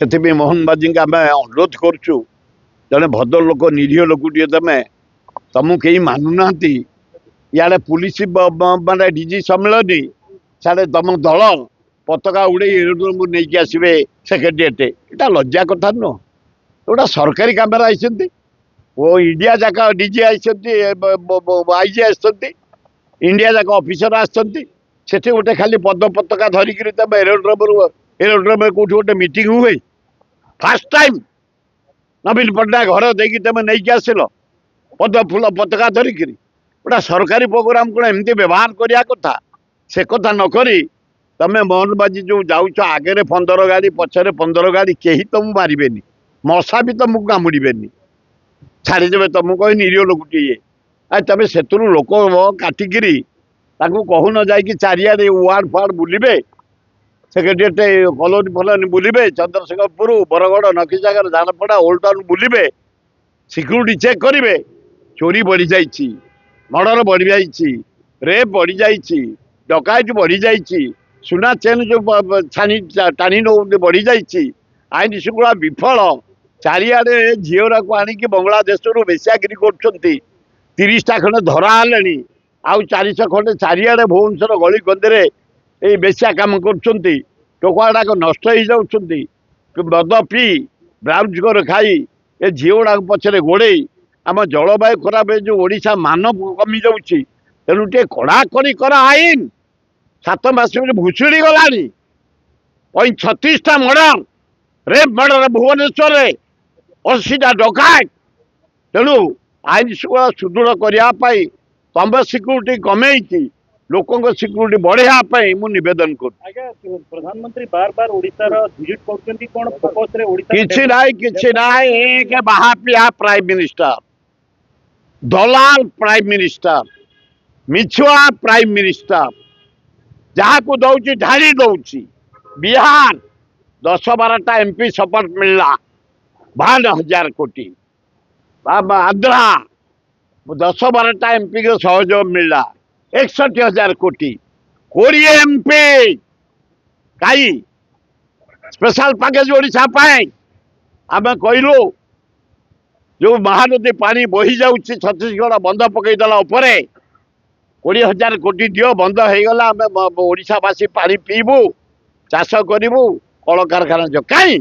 से मोहन बाजी आम अनुरोध करुचु जड़े भद्र लोक निरीह लोकटे तुमको कहीं मानुना इे पुलिस माने डीजी सम्मेलन साढ़े तुम दल पताका उड़े एरोड्रोम नहीं आसवे सेक्रेटेरिएट यहाँ लज्जा कथा नुह गोटा सरकारी कम आई इंडिया जाक डीजी आईजी इंडिया जाक ऑफिसर आठी गोटे खाली पद पताका धरिक तुम एरोड्रोम कौट गोटे मीटिंग हुए फास्ट टाइम नवीन पट्टनायक घर देकी तुम नहीं आसिल पद फूल पताका धरिक गोटा सरकारी प्रोग्राम कौन एमती व्यवहार करने कथा से कथा नक तमें मोहन बाजी जो जाऊच आगे 15 गाड़ी पछरे 15 गाड़ी कहीं तुमको मारे मशा भी तुमको कामुड़े छाड़ीदे तुमको निरीह लोकटे ये तुम से लोक काटिकी कहून जा चारिड़े वार्ड फार्ड बुलवे सेक्रेटेरिएट कलोनी फलोनी बुलवे चंद्रशेखरपुर बरगढ़ नखीसागर झारपड़ा ओल्ड टाउन बुलवे सिक्यूरीटी चेक करेंगे चोरी बढ़ी जाइए मर्डर बढ़ी जाइए रेप बढ़ी जाइए डकायत बढ़ी जाइए सुना चेन जो छानी टाणी नौ बढ़ी जाइए आईन श्रृंखला विफल चारिड़े झीरा को आणिकी बांग्लादेश बेश्यागिरी कर30टा खंडे धराले आउ 400 खंडे चारिड़े भुवनेश्वर गली गंदे ये बेश्या कम कर टोकाड़ाक नष्ट हो जाती मद पी ब्राउन खाई ये झीगुड़ा पछरे गोड़े आम जलवायु खराब जो ओडिशा मान कमी जाऊँगी तेणु टे कड़ाकड़ी कर आईन 7 मास भुशुड़ी गला 36टा मर्डर रेप मर्डर भुवनेश्वर 80टा डकायत तेणु आईन श्रृंखला सुदृढ़ करने तुम सिक्यूरीटी कमे लोकों सिक्यूरीटी बढ़ाई मुझे प्रधानमंत्री बार बार ओडिशार विजिट करछन्ती कोन फोकस रे ओडिशा किछि नाई एक बाहापिया प्राइम मिनिस्टर दलाल प्राइम मिनिस्टर मिछुआ प्राइम मिनिस्टर जहाँ को दौची ढाली दौची बिहार 10-12टा एमपी सपोर्ट मिलला 52,000 कोटी आंध्रा 10-12टा एमपी के सहयोग मिलला 61,000 कोटी 20 एमपी कई स्पेशल पैकेज ओडिशा पाए आम कहलु जो महानदी पानी बही जाऊँगी छत्तीसगढ़ बंद पकईदेला 20,000 कोटी दियो बंद हो गला ओडिशावासी पानी पीबू चाष करूँ कल कारखाना जो कहीं